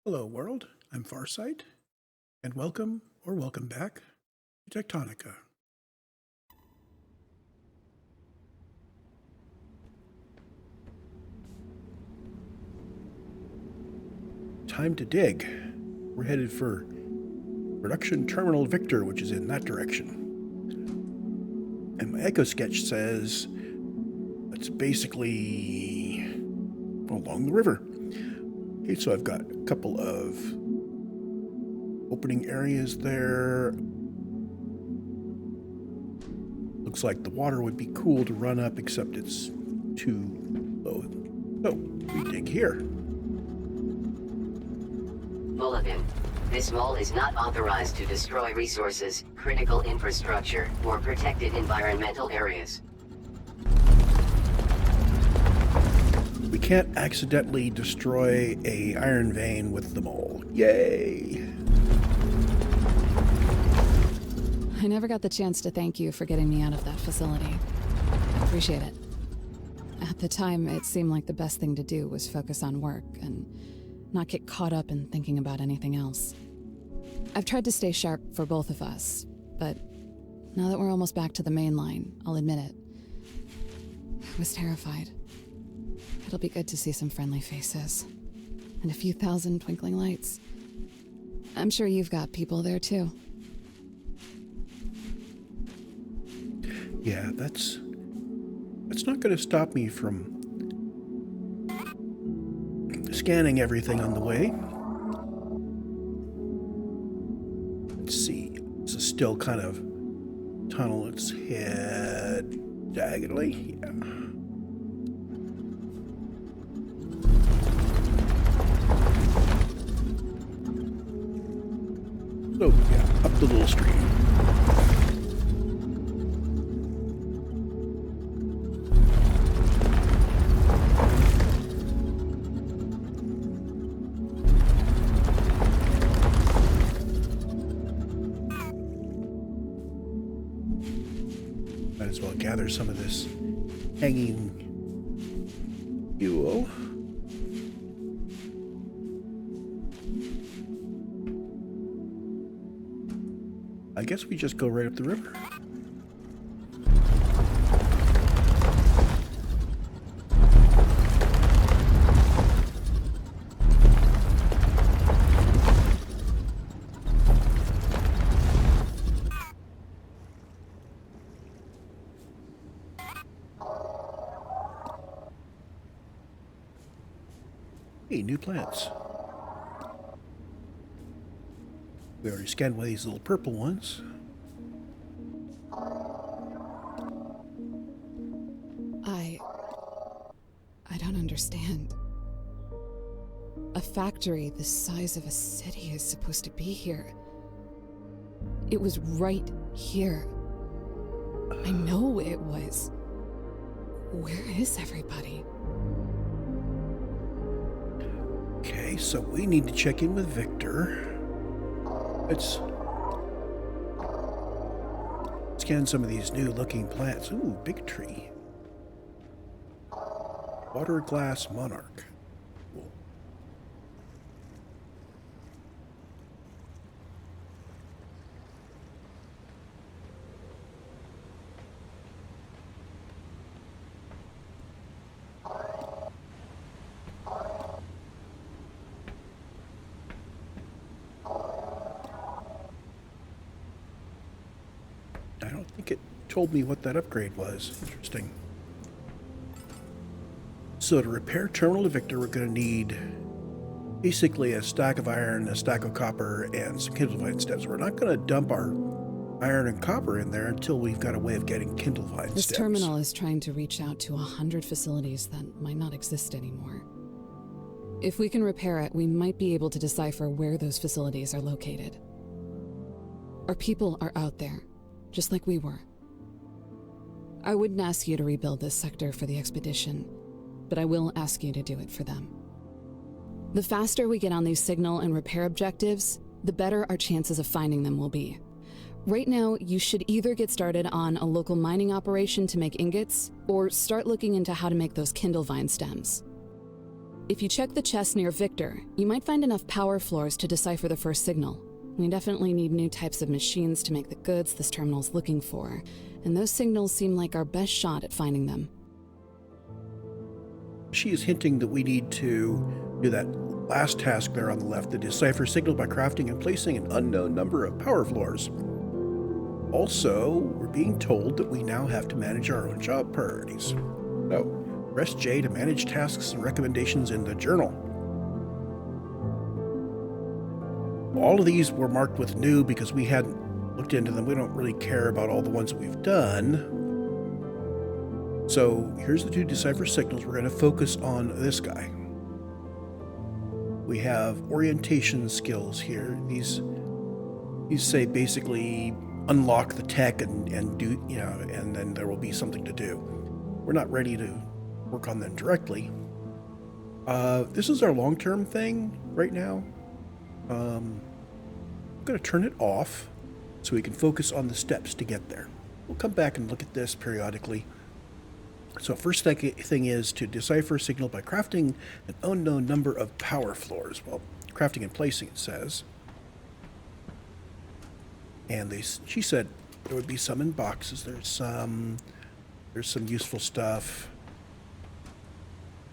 Hello, world. I'm Farsight, and welcome or welcome back to Techtonica. Time to dig. We're headed for Production Terminal Victor, which is in that direction. And my echo sketch says it's basically along the river. Okay, so I've got a couple of opening areas there. Looks like the water would be cool to run up, except it's too low. So we dig here. Bulletin. This mole is not authorized to destroy resources, critical infrastructure, or protected environmental areas. We can't accidentally destroy a iron vein with the mole. Yay! I never got the chance to thank you for getting me out of that facility. I appreciate it. At the time, it seemed like the best thing to do was focus on work and not get caught up in thinking about anything else. I've tried to stay sharp for both of us, but now that we're almost back to the main line, I'll admit it. I was terrified. It'll be good to see some friendly faces. And a few thousand twinkling lights. I'm sure you've got people there too. Yeah, that's not going to stop me from scanning everything on the way. Let's see. This is still kind of tunnel its head diagonally. Yeah. So, yeah, up the little stream. Might as well gather some of this hanging fuel. I guess we just go right up the river. Hey, new plants. We already scanned one of these little purple ones. I don't understand. A factory the size of a city is supposed to be here. It was right here. I know it was. Where is everybody? Okay, so we need to check in with Victor. Let's scan some of these new looking plants. Ooh, big tree. Water glass monarch. Cool. I don't think it told me what that upgrade was. Interesting. So to repair Terminal to Victor, we're going to need basically a stack of iron, a stack of copper, and some kindlevine stems. We're not going to dump our iron and copper in there until we've got a way of getting kindlevine stems. This terminal is trying to reach out to 100 facilities that might not exist anymore. If we can repair it, we might be able to decipher where those facilities are located. Our people are out there, just like we were. I wouldn't ask you to rebuild this sector for the expedition, but I will ask you to do it for them. The faster we get on these signal and repair objectives, the better our chances of finding them will be. Right now, you should either get started on a local mining operation to make ingots, or start looking into how to make those kindlevine stems. If you check the chest near Victor, you might find enough power floors to decipher the first signal. We definitely need new types of machines to make the goods this terminal's looking for, and those signals seem like our best shot at finding them. She is hinting that we need to do that last task there on the left, the decipher signal by crafting and placing an unknown number of power floors. Also, we're being told that we now have to manage our own job priorities. So, press J to manage tasks and recommendations in the journal. All of these were marked with new because we hadn't looked into them. We don't really care about all the ones that we've done. So here's the 2 decipher signals. We're going to focus on this guy. We have orientation skills here. These say basically unlock the tech and do, and then there will be something to do. We're not ready to work on them directly. This is our long-term thing right now. I'm going to turn it off so we can focus on the steps to get there. We'll come back and look at this periodically. So first thing is to decipher signal by crafting an unknown number of power floors. Well, crafting and placing, it says. And she said there would be some in boxes. There's some useful stuff.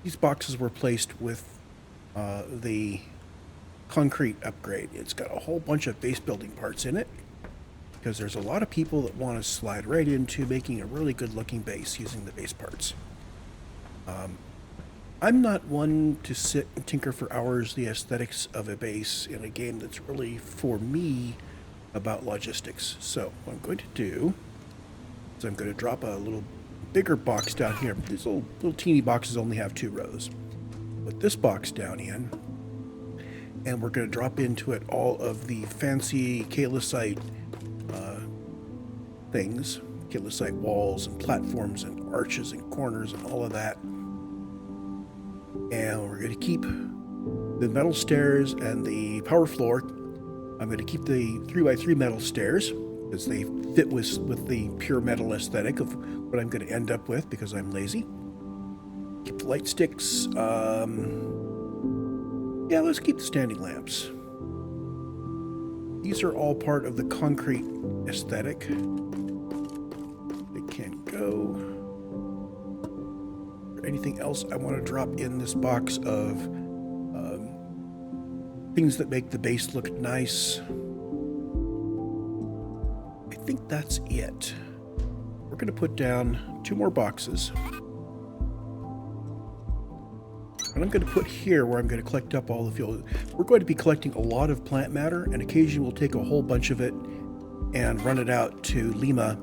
These boxes were placed with the concrete upgrade. It's got a whole bunch of base building parts in it because there's a lot of people that want to slide right into making a really good looking base using the base parts. I'm not one to sit and tinker for hours the aesthetics of a base in a game that's really, for me, about logistics. So what I'm going to do is I'm going to drop a little bigger box down here. These little teeny boxes only have 2 rows. Put this box down in, and we're going to drop into it all of the fancy kaolicite things, kaolicite walls and platforms and arches and corners and all of that. And we're going to keep the metal stairs and the power floor. I'm going to keep the 3x3 metal stairs because they fit with the pure metal aesthetic of what I'm going to end up with because I'm lazy. Keep the light sticks. Yeah, let's keep the standing lamps. These are all part of the concrete aesthetic. They can go. Anything else I want to drop in this box of things that make the base look nice? I think that's it. We're going to put down 2 more boxes. And I'm going to put here where I'm going to collect up all the fuel. We're going to be collecting a lot of plant matter, and occasionally we'll take a whole bunch of it and run it out to Lima,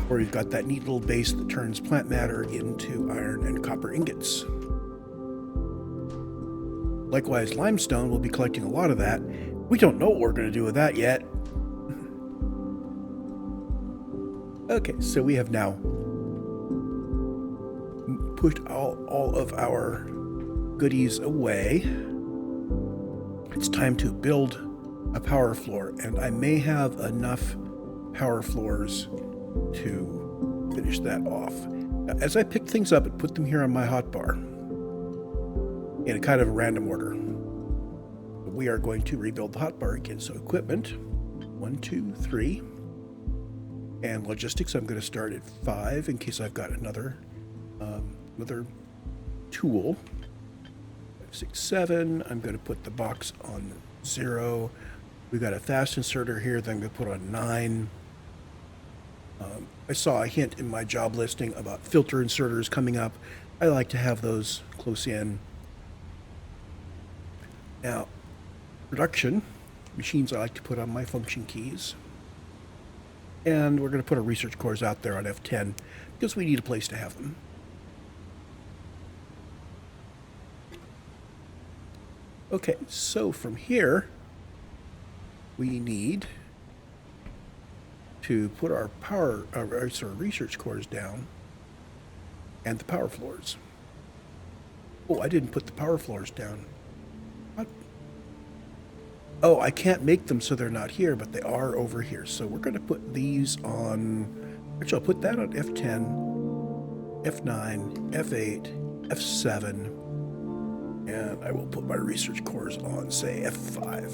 where we've got that neat little base that turns plant matter into iron and copper ingots. Likewise, limestone, we'll be collecting a lot of that. We don't know what we're going to do with that yet. Okay, so we have now pushed all of our goodies away. It's time to build a power floor, and I may have enough power floors to finish that off. As I pick things up and put them here on my hotbar in a kind of a random order, we are going to rebuild the hotbar again. So equipment, 1, 2, 3, and logistics, I'm going to start at 5 in case I've got another tool. 5, 6, 7. I'm going to put the box on 0. We've got a fast inserter here that I'm going to put on 9. I saw a hint in my job listing about filter inserters coming up. I like to have those close in. Now, production machines I like to put on my function keys. And we're going to put our research cores out there on F10 because we need a place to have them. Okay, so from here, we need to put our research cores down and the power floors. Oh, I didn't put the power floors down. What? Oh, I can't make them so they're not here, but they are over here. So we're going to put these on, actually I'll put that on F10, F9, F8, F7. And I will put my research cores on, say, F5.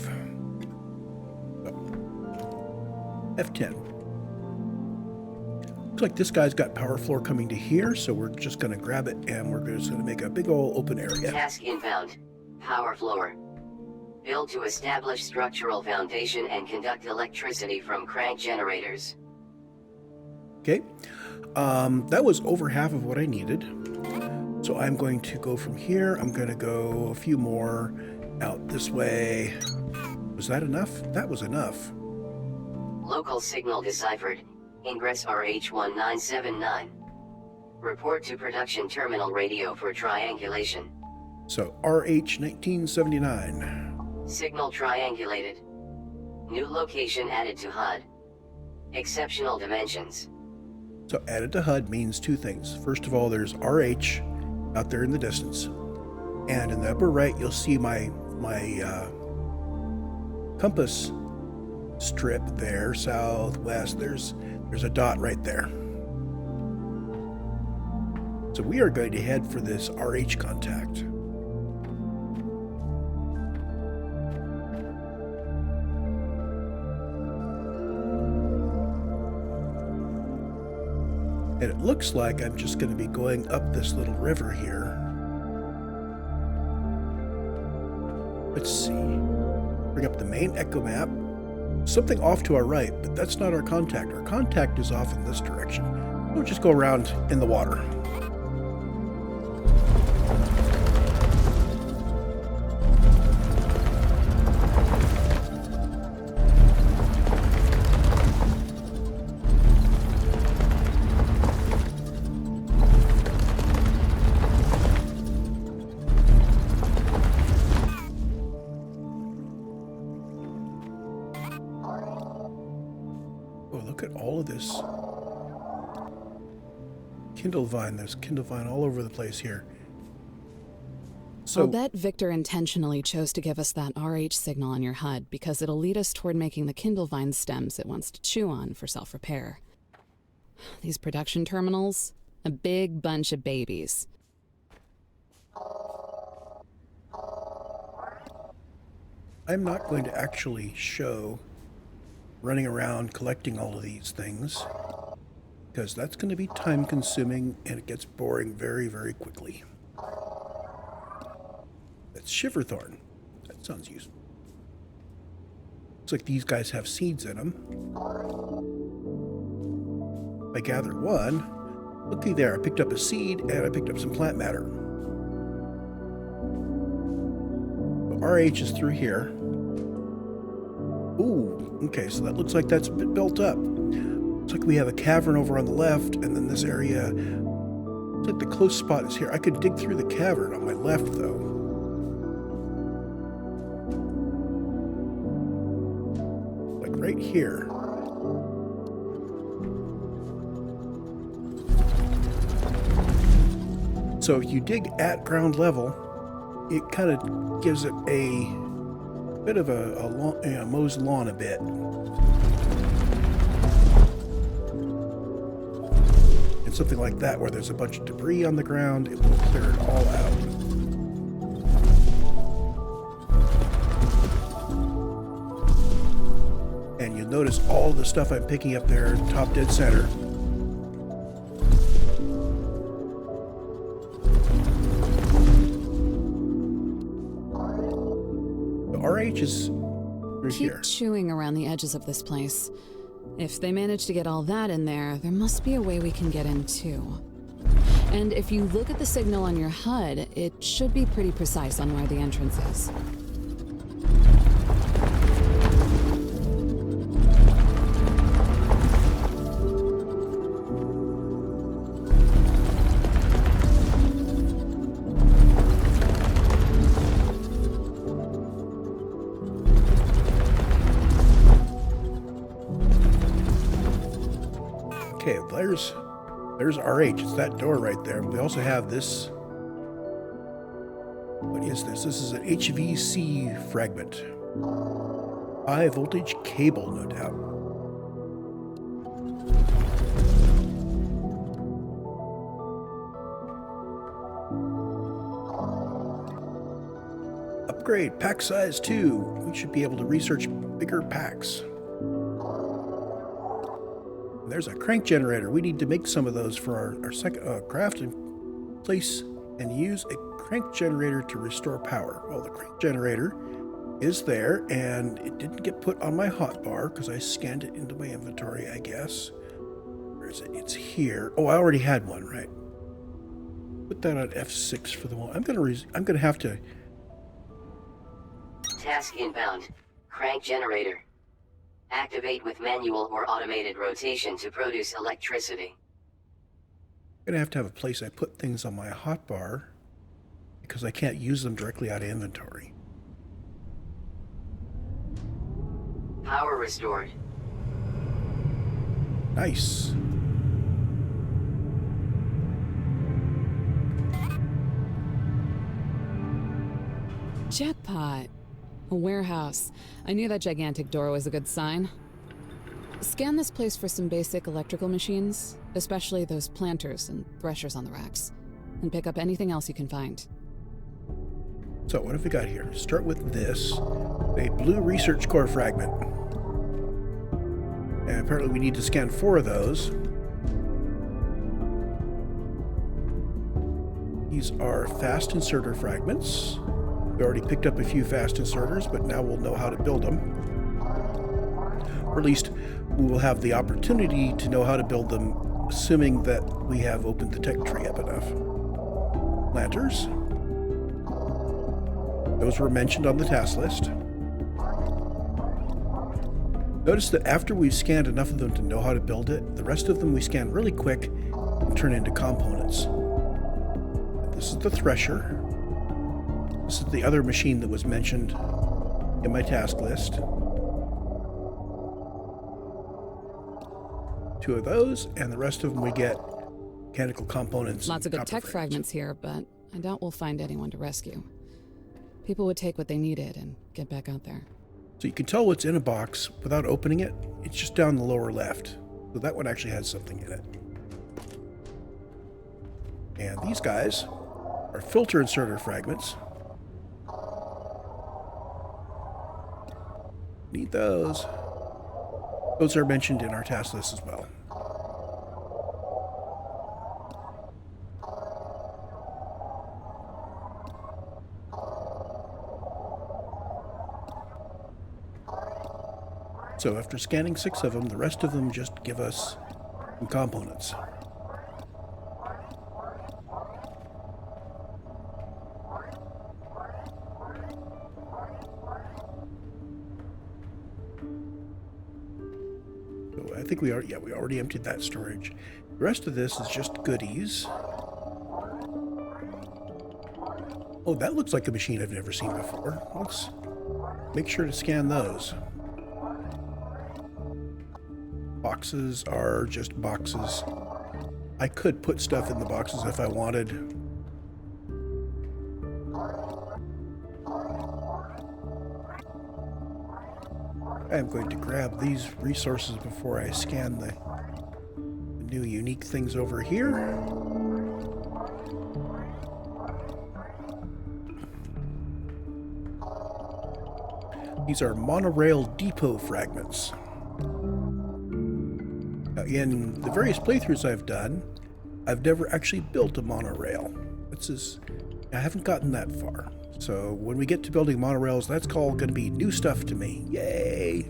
F10. Looks like this guy's got power floor coming to here, so we're just going to grab it and we're just going to make a big old open area. Task inbound. Power floor. Build to establish structural foundation and conduct electricity from crank generators. Okay. That was over half of what I needed. So I'm going to go from here. I'm going to go a few more out this way. Was that enough? That was enough. Local signal deciphered. Ingress RH1979. Report to production terminal radio for triangulation. So RH1979. Signal triangulated. New location added to HUD. Exceptional dimensions. So added to HUD means two things. First of all, there's RH out there in the distance. And in the upper right, you'll see my compass strip there, southwest. There's a dot right there. So we are going to head for this RH contact. And it looks like I'm just going to be going up this little river here. Let's see. Bring up the main echo map. Something off to our right, but that's not our contact. Our contact is off in this direction. We'll just go around in the water. Look at all of this Kindle vine. There's Kindle vine all over the place here. So I'll bet Victor intentionally chose to give us that RH signal on your HUD because it'll lead us toward making the Kindle vine stems it wants to chew on for self-repair. These production terminals, a big bunch of babies. I'm not going to actually show running around collecting all of these things because that's going to be time consuming and it gets boring very, very quickly. That's Shiverthorn. That sounds useful. Looks like these guys have seeds in them. I gathered one. Looky there, I picked up a seed and I picked up some plant matter. RH is through here. Ooh, okay, so that looks like that's a bit built up. Looks like we have a cavern over on the left, and then this area, looks like the close spot is here. I could dig through the cavern on my left, though. Like right here. So if you dig at ground level, it kind of gives it a bit of a mows the lawn a bit. And something like that where there's a bunch of debris on the ground, it will clear it all out. And you'll notice all the stuff I'm picking up there, top dead center. RH is right Keep here. chewing around the edges of this place. If they manage to get all that in there, there must be a way we can get in too. And if you look at the signal on your HUD, it should be pretty precise on where the entrance is. Okay, there's RH. It's that door right there. We also have this. What is this? This is an HVC fragment. High voltage cable, no doubt. Upgrade, pack size 2. We should be able to research bigger packs. And there's a crank generator. We need to make some of those for our second craft and place and use a crank generator to restore power. Well, the crank generator is there, and it didn't get put on my hotbar because I scanned it into my inventory, I guess. Where is it? It's here. Oh, I already had one, right? Put that on F6 for the moment. I'm gonna have to. Task inbound. Crank generator. Activate with manual or automated rotation to produce electricity. I'm gonna have to have a place I put things on my hotbar because I can't use them directly out of inventory. Power restored. Nice. Jackpot. A warehouse. I knew that gigantic door was a good sign. Scan this place for some basic electrical machines, especially those planters and threshers on the racks, and pick up anything else you can find. So what have we got here? Start with this. A blue research core fragment. And apparently we need to scan 4 of those. These are fast inserter fragments. We already picked up a few fast inserters, but now we'll know how to build them. Or at least we will have the opportunity to know how to build them, assuming that we have opened the tech tree up enough. Planters. Those were mentioned on the task list. Notice that after we've scanned enough of them to know how to build it, the rest of them we scan really quick and turn into components. This is the thresher. This is the other machine that was mentioned in my task list. 2 of those, and the rest of them we get mechanical components. Lots of good tech fragments here, but I doubt we'll find anyone to rescue. People would take what they needed and get back out there. So you can tell what's in a box without opening it. It's just down the lower left. So that one actually has something in it. And these guys are filter inserter fragments. Need those. Those are mentioned in our task list as well. So after scanning 6 of them, the rest of them just give us some components. So I think we already emptied that storage. The rest of this is just goodies. Oh, that looks like a machine I've never seen before. Let's make sure to scan those. Boxes are just boxes. I could put stuff in the boxes if I wanted. I'm going to grab these resources before I scan the new unique things over here. These are monorail depot fragments. In the various playthroughs I've done, I've never actually built a monorail. I haven't gotten that far. So when we get to building monorails, that's all going to be new stuff to me. Yay!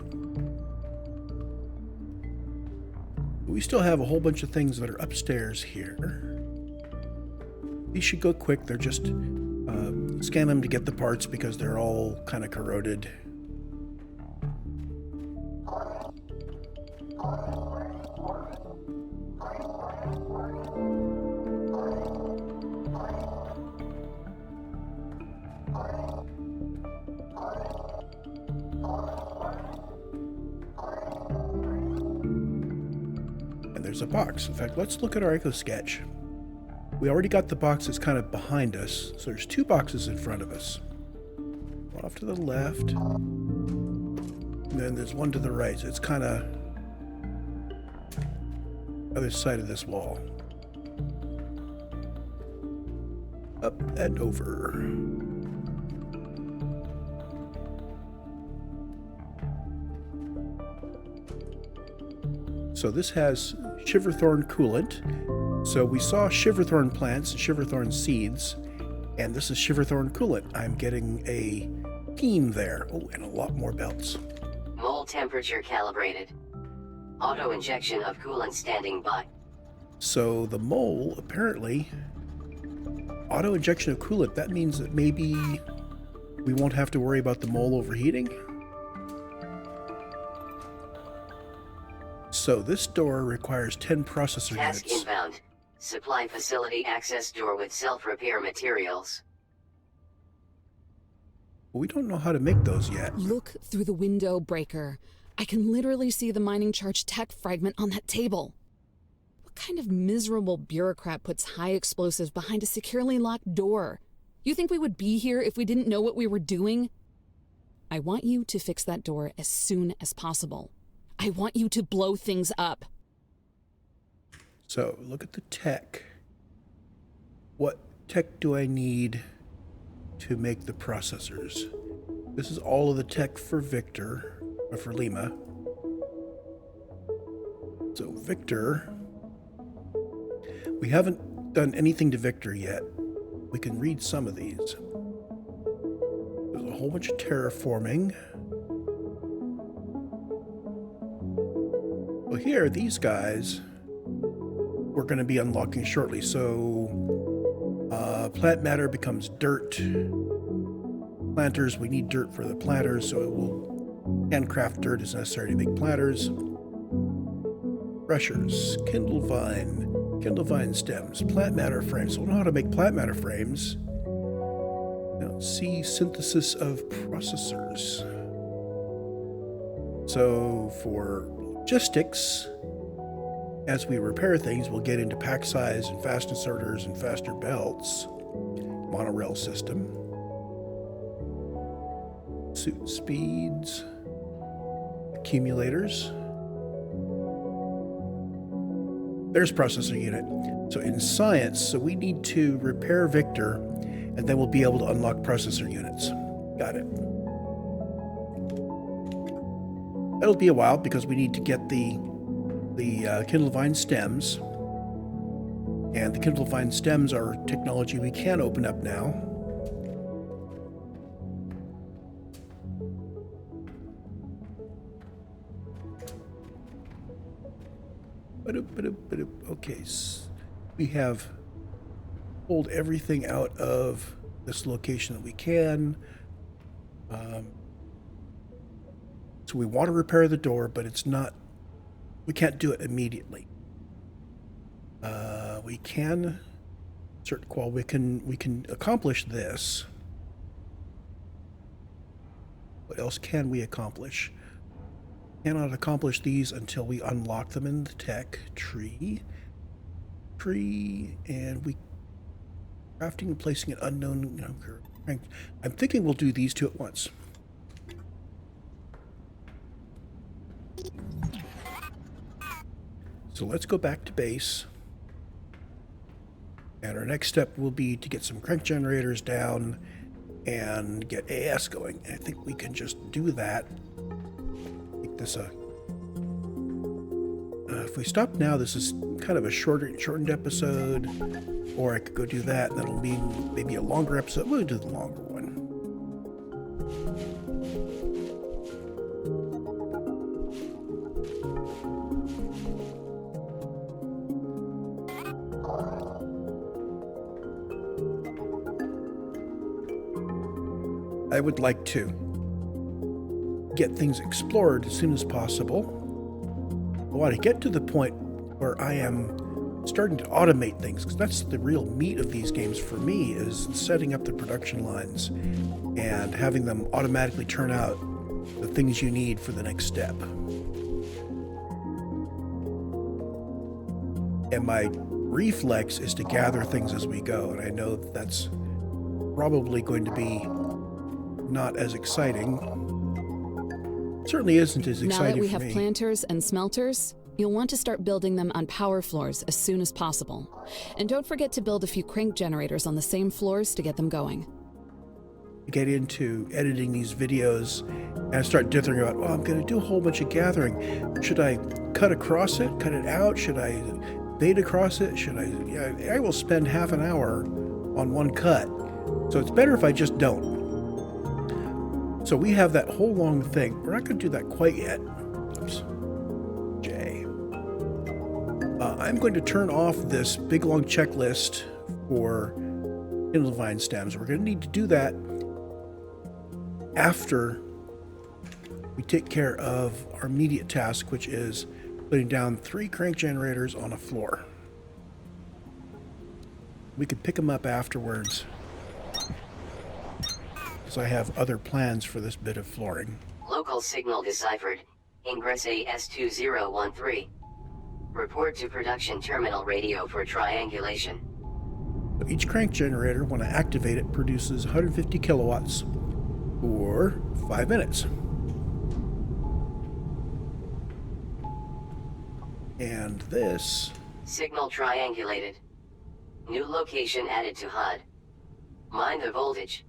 We still have a whole bunch of things that are upstairs here. These should go quick. They're just scan them to get the parts because they're all kind of corroded. There's a box. In fact, let's look at our echo sketch. We already got the box that's kind of behind us, so there's 2 boxes in front of us. One off to the left, and then there's one to the right, so it's kind of other side of this wall. Up and over. So this has Shiverthorn coolant. So we saw Shiverthorn plants, Shiverthorn seeds, and this is Shiverthorn coolant. I'm getting a theme there. Oh, and a lot more belts. Mole temperature calibrated. Auto injection of coolant standing by. So the mole, apparently, auto injection of coolant, that means that maybe we won't have to worry about the mole overheating. So this door requires 10 processor Task units. inbound. Supply facility access door with self-repair materials. We don't know how to make those yet. Look through the window breaker. I can literally see the mining charge tech fragment on that table. What kind of miserable bureaucrat puts high explosives behind a securely locked door? You think we would be here if we didn't know what we were doing? I want you to fix that door as soon as possible. I want you to blow things up. So look at the tech. What tech do I need to make the processors? This is all of the tech for Victor, or for Lima. So Victor, we haven't done anything to Victor yet. We can read some of these. There's a whole bunch of terraforming. Well, here, these guys we're going to be unlocking shortly. So plant matter becomes dirt. Planters, we need dirt for the planters, so it will handcraft dirt as necessary to make planters. Brushers, kindle vine stems, plant matter frames. So we'll know how to make plant matter frames. Now, see synthesis of processors. So for logistics, as we repair things, we'll get into pack size and fast inserters and faster belts. Monorail system. Suit speeds. Accumulators. There's processor unit. So in science, so we need to repair Victor, and then we'll be able to unlock processor units. Got it. That'll be a while because we need to get the Kindle Vine stems. And the Kindle Vine stems are technology we can open up now. Okay, we have pulled everything out of this location that we can. So we want to repair the door, but it's not, we can't do it immediately. We can, well, we can accomplish this. What else can we accomplish? Cannot accomplish these until we unlock them in the tech tree. And we crafting and placing an unknown. I'm thinking we'll do these two at once. So let's go back to base. And our next step will be to get some crank generators down and get AS going. I think we can just do that. Make this if we stop now, this is kind of a shortened episode, or I could go do that, and that'll mean maybe a longer episode. We'll do the longer one. I would like to get things explored as soon as possible. I want to get to the point where I am starting to automate things, because that's the real meat of these games for me, is setting up the production lines and having them automatically turn out the things you need for the next step. And my reflex is to gather things as we go, and I know that's probably going to be not as exciting. Certainly isn't as exciting for me. Now that we have planters and smelters, you'll want to start building them on power floors as soon as possible. And don't forget to build a few crank generators on the same floors to get them going. Get into editing these videos and I start dithering about, well, I'm going to do a whole bunch of gathering. Should I cut across it, cut it out? Should I fade across it? Should I? Yeah, I will spend half an hour on one cut. So it's better if I just don't. So we have that whole long thing. We're not going to do that quite yet. Oops. J. I'm going to turn off this big long checklist for Kindlevine stems. We're going to need to do that after we take care of our immediate task, which is putting down 3 crank generators on a floor. We could pick them up afterwards, because I have other plans for this bit of flooring. Local signal deciphered. Ingress AS2013. Report to production terminal radio for triangulation. So each crank generator, when I activate it, produces 150 kilowatts for 5 minutes. And this... Signal triangulated. New location added to HUD. Mind the voltage.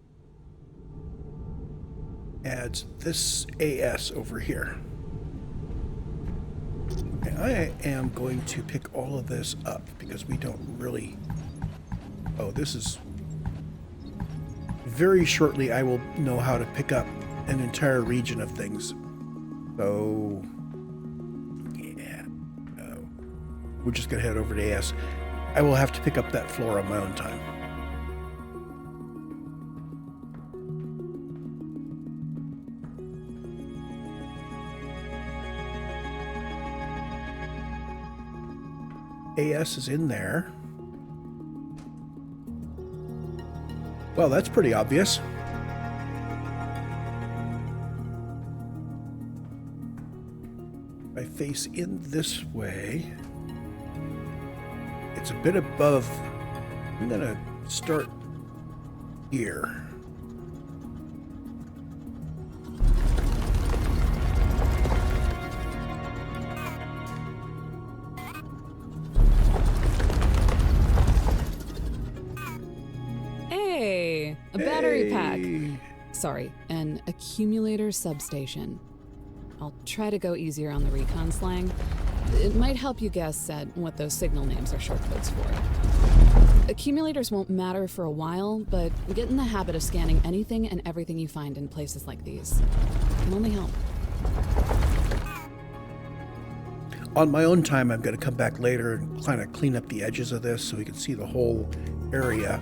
adds this AS over here. And I am going to pick all of this up because we don't really... Oh, this is... Very shortly I will know how to pick up an entire region of things. So... Yeah. No. We're just going to head over to AS. I will have to pick up that floor on my own time. AS is in there. Well, that's pretty obvious. If I face in this way, it's a bit above. I'm gonna start here. A battery pack. Sorry, an accumulator substation. I'll try to go easier on the recon slang. It might help you guess at what those signal names are short codes for. Accumulators won't matter for a while, but get in the habit of scanning anything and everything you find in places like these. It can only help. On my own time, I'm going to come back later and kind of clean up the edges of this so we can see the whole area.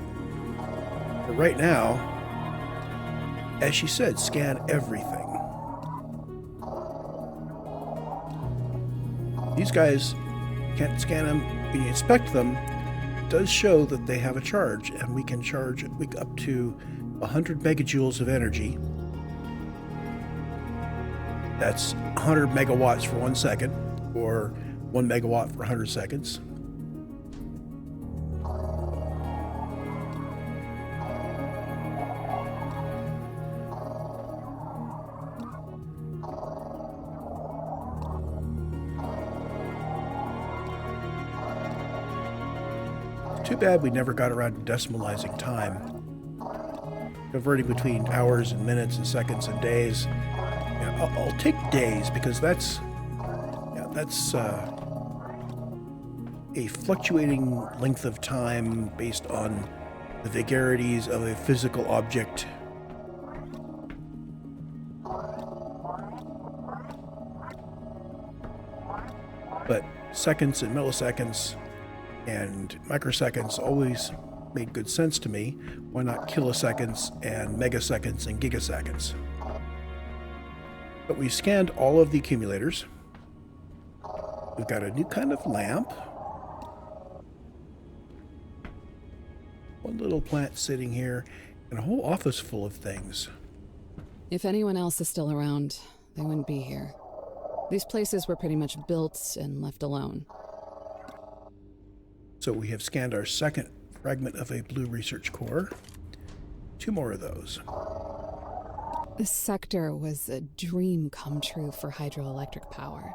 But right now, as she said, scan everything. These guys can't scan them. When you inspect them, it does show that they have a charge, and we can charge up to 100 megajoules of energy. That's 100 megawatts for 1 second, or 1 megawatt for 100 seconds. Too bad we never got around to decimalizing time. Converting between hours and minutes and seconds and days. Yeah, I'll take days because that's a fluctuating length of time based on the vagaries of a physical object. But seconds and milliseconds and microseconds always made good sense to me. Why not kiloseconds and megaseconds and gigaseconds? But we scanned all of the accumulators. We've got a new kind of lamp. One little plant sitting here, and a whole office full of things. If anyone else is still around, they wouldn't be here. These places were pretty much built and left alone. So we have scanned our second fragment of a blue research core. 2 more of those. This sector was a dream come true for hydroelectric power.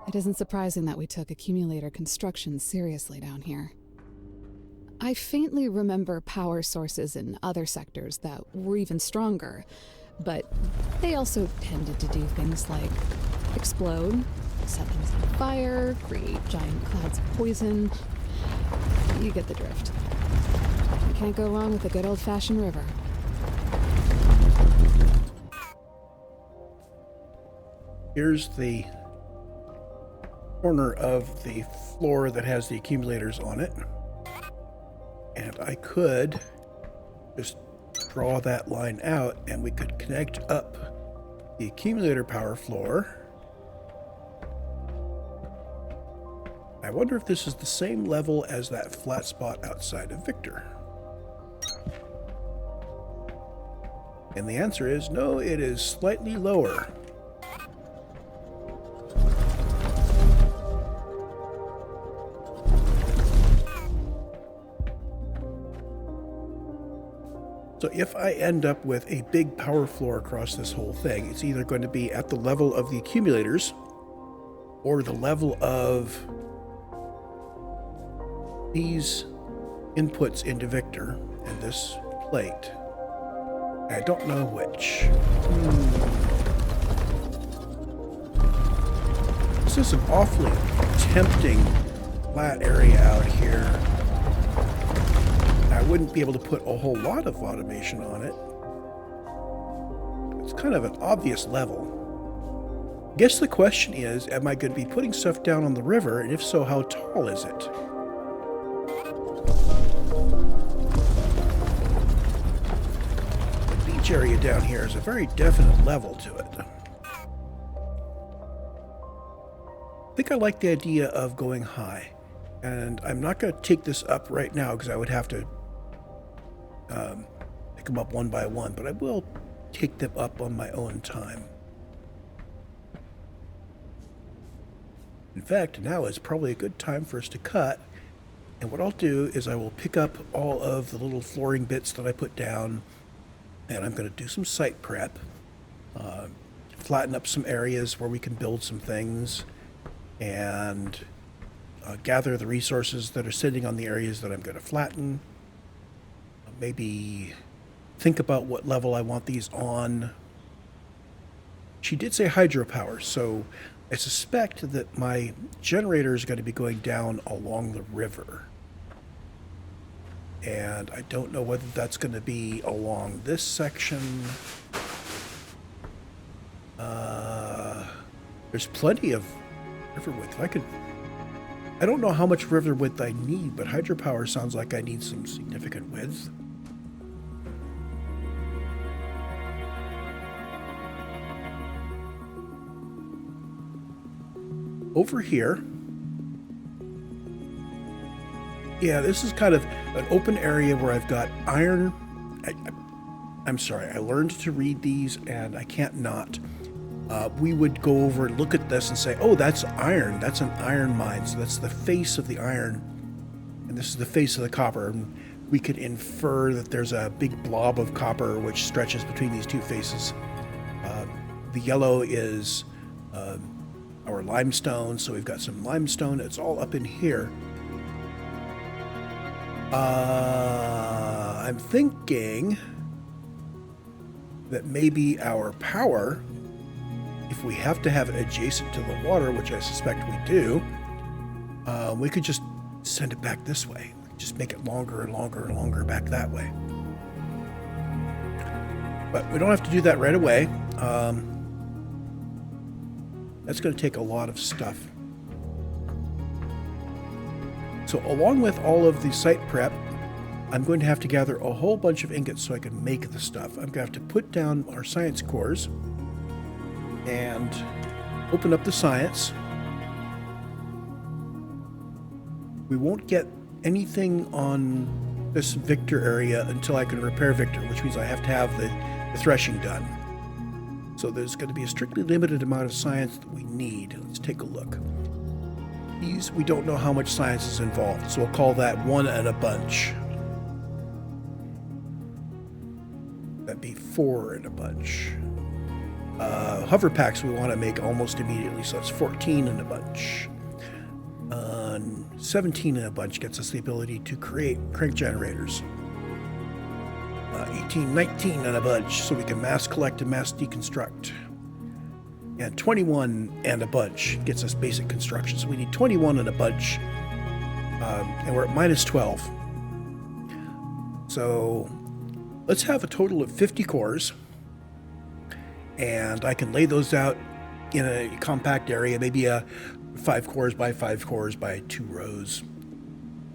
It isn't surprising that we took accumulator construction seriously down here. I faintly remember power sources in other sectors that were even stronger, but they also tended to do things like explode, set things on fire, create giant clouds of poison. You get the drift. You can't go wrong with a good old-fashioned river. Here's the corner of the floor that has the accumulators on it. And I could just draw that line out and we could connect up the accumulator power floor. I wonder if this is the same level as that flat spot outside of Victor. And the answer is no, it is slightly lower. So if I end up with a big power floor across this whole thing, it's either going to be at the level of the accumulators or the level of these inputs into Victor and this plate. I don't know which. This is an awfully tempting flat area out here. I wouldn't be able to put a whole lot of automation on it. It's kind of an obvious level. I guess the question is, am I going to be putting stuff down on the river, and if so, how tall is it? The beach area down here is a very definite level to it. I think I like the idea of going high, and I'm not going to take this up right now because I would have to pick them up one by one, but I will take them up on my own time. In fact, now is probably a good time for us to cut, and what I'll do is I will pick up all of the little flooring bits that I put down, and I'm going to do some site prep, flatten up some areas where we can build some things, and gather the resources that are sitting on the areas that I'm going to flatten. Maybe think about what level I want these on. She did say hydropower, so I suspect that my generator is going to be going down along the river. And I don't know whether that's going to be along this section. There's plenty of river width. I don't know how much river width I need, but hydropower sounds like I need some significant width. Over here, yeah, this is kind of an open area where I've got iron. I'm sorry, I learned to read these and I can't not. We would go over and look at this and say, oh, that's iron. That's an iron mine. So that's the face of the iron. And this is the face of the copper. And we could infer that there's a big blob of copper which stretches between these two faces. The yellow is our limestone. So we've got some limestone. It's all up in here. I'm thinking that maybe our power, if we have to have it adjacent to the water, which I suspect we do, we could just send it back this way. Just make it longer and longer and longer back that way. But we don't have to do that right away. That's going to take a lot of stuff. So along with all of the site prep, I'm going to have to gather a whole bunch of ingots so I can make the stuff. I'm going to have to put down our science cores and open up the science. We won't get anything on this Victor area until I can repair Victor, which means I have to have the threshing done. So there's going to be a strictly limited amount of science that we need. Let's take a look. These, we don't know how much science is involved, so we'll call that one and a bunch. That'd be 4 and a bunch. Hover packs we want to make almost immediately, so that's 14 and a bunch. 17 and a bunch gets us the ability to create crank generators. 18, 19 and a bunch, so we can mass collect and mass deconstruct. And 21 and a bunch gets us basic construction. So we need 21 and a bunch. And we're at minus 12. So let's have a total of 50 cores. And I can lay those out in a compact area, maybe a 5 cores by 5 cores by 2 rows.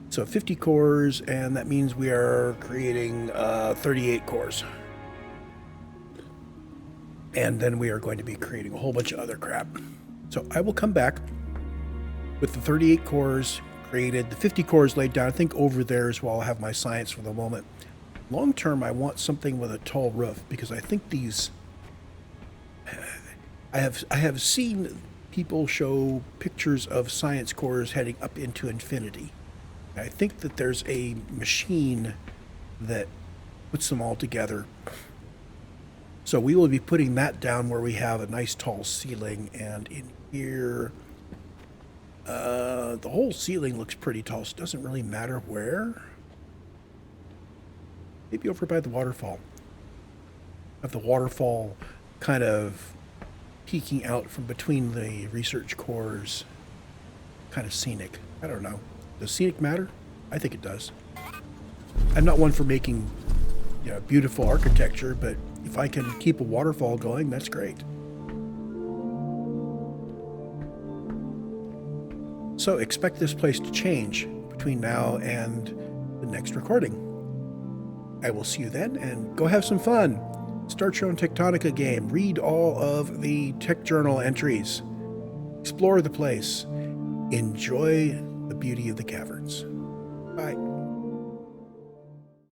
So 50 cores, and that means we are creating 38 cores. And then we are going to be creating a whole bunch of other crap. So I will come back with the 38 cores created, the 50 cores laid down. I think over there is where I'll have my science for the moment. Long term, I want something with a tall roof, because I think these... I have seen people show pictures of science cores heading up into infinity. I think that there's a machine that puts them all together. So we will be putting that down where we have a nice tall ceiling, and in here, the whole ceiling looks pretty tall, so it doesn't really matter where. Maybe over by the waterfall. Have the waterfall kind of peeking out from between the research cores. Kind of scenic. I don't know. Does scenic matter? I think it does. I'm not one for making, beautiful architecture, but if I can keep a waterfall going, that's great. So expect this place to change between now and the next recording. I will see you then, and go have some fun. Start your own Techtonica game. Read all of the Tech Journal entries. Explore the place. Enjoy the beauty of the caverns. Bye.